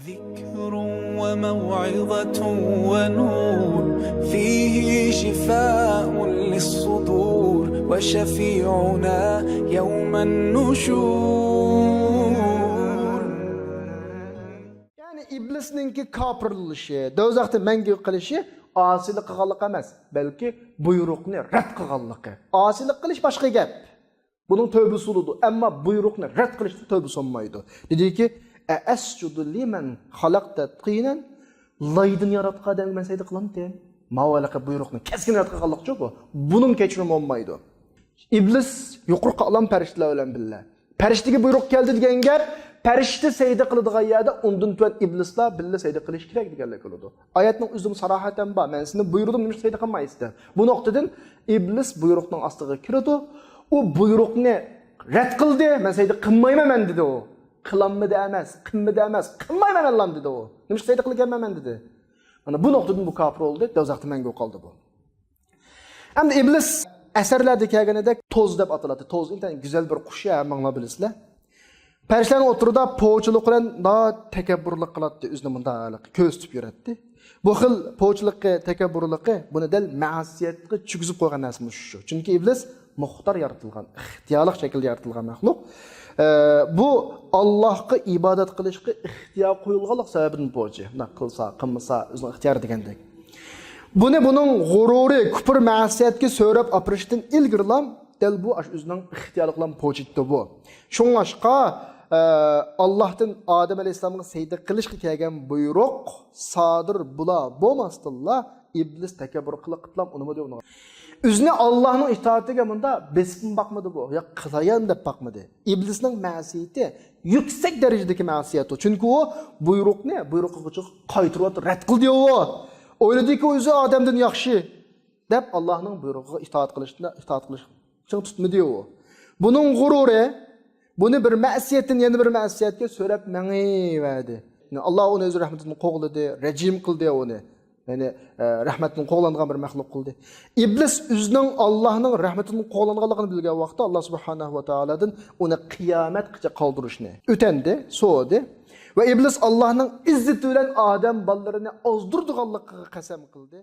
ذكر وموعظة ونور فيه شفاء للصدور وشفيعنا يوم النشور. Yani iblisninki kapırılışı, dozaqda mengü qilishi asilik qilganlik emas, balki buyruqni rad qilganligi. Asilik qilish boshqa gap. Buning tövbesi uludu, amma buyruqni rad qilishni tövbesi olmaydi. Dediki, asjudu liman xalaqta tinan laydın yaratqa adam men sayda qılamdı. Mavalaqa buyruqni keskin rad qilganlik yo'q bu. Bunun kechirim olmaydi. İblis yuqorqi alam farishtalar bilan billa. Farishtaga buyruq keldi degan gap Perişte seyde kılıdığı yerde ondan tüven iblisler bille seyde kılış kirek digerlik oldu. Ayetinin üzüm sarahaten ba. Men seni buyurdum demiş seyde kılmayız de. Bu noktadan iblis buyruqdan astığı kirdi. O buyruqni red kıldı. Men seyde kılmayma men dedi o. Kılanma demez, kılma demez. Kılmayma men Allah'ım dedi o. Demiş seyde kılı gelmem men dedi. Ana bu noktadan bu kapır oldu. Dozaqda menge kaldı bu. Hem de iblis eserlerde kelgenede toz deb atıladi. Toz inten güzel bir kuş ya mangla bilisizler. Perişlerin oturda poğuçuluk bilen daha tekebburluk kılattı, üzünü mundağılık, köz tüp yöretti. Bu xil poğuçulukki, tekebburlukki, bunu del ma'asiyetki çüküzüp koygan nesimiz şu. Çünkü iblis muhtar yaratılgan, ihtiyarlık şekilde yaratılgan məxluq. Bu Allah'ı ibadet kılışkı ihtiyar koyulgalık sebebinin poğuçu. Kılsa, kılmasa, üzünü ihtiyar degendek. Bunun gururi, küpür ma'asiyetki söylep apırıştın ilgirlam, del bu aş üzünün ihtiyarlıklan poğuçitdi bu. Şun aşka, Allah'tan Adem Aleyhisselam'ın seyde kılışkı kelgen buyruq sadır bula bomasdilla iblis tekebbür kılıqıtlam onu mu diyor onu. Üzüne Allah'ın itaatine bunda besbin bakmadı bu. Ya kılayan da bakmadı. İblisinin masiyeti yüksek derecedeki masiyeti. Çünkü o buyruq ne? Buyruq kılıçık kaytırvat red kıl diyor o. Öyle değil ki o yüzü Adem'den yakşı. Dep Allah'ın buyruğu itaat kılışını tutma diyor o. Bunun gururi, bunu bir ma'siyetin yeni bir ma'siyetga so'rab mengivadi. Allah onu o'z rahmatining qo'g'lidi, rejim qildi onu. Yani rahmatining qo'g'langan bir maxluq qildi. İblis o'zining Allohning rahmatining qo'g'langanligini bilgan vaqtda Allah subhanahu va taoladan uni qiyomatgacha qoldirishni o'tandi, so'di va iblis Allohning izzati bilan odam bolalarini ozdirdiganligiga qasam qildi.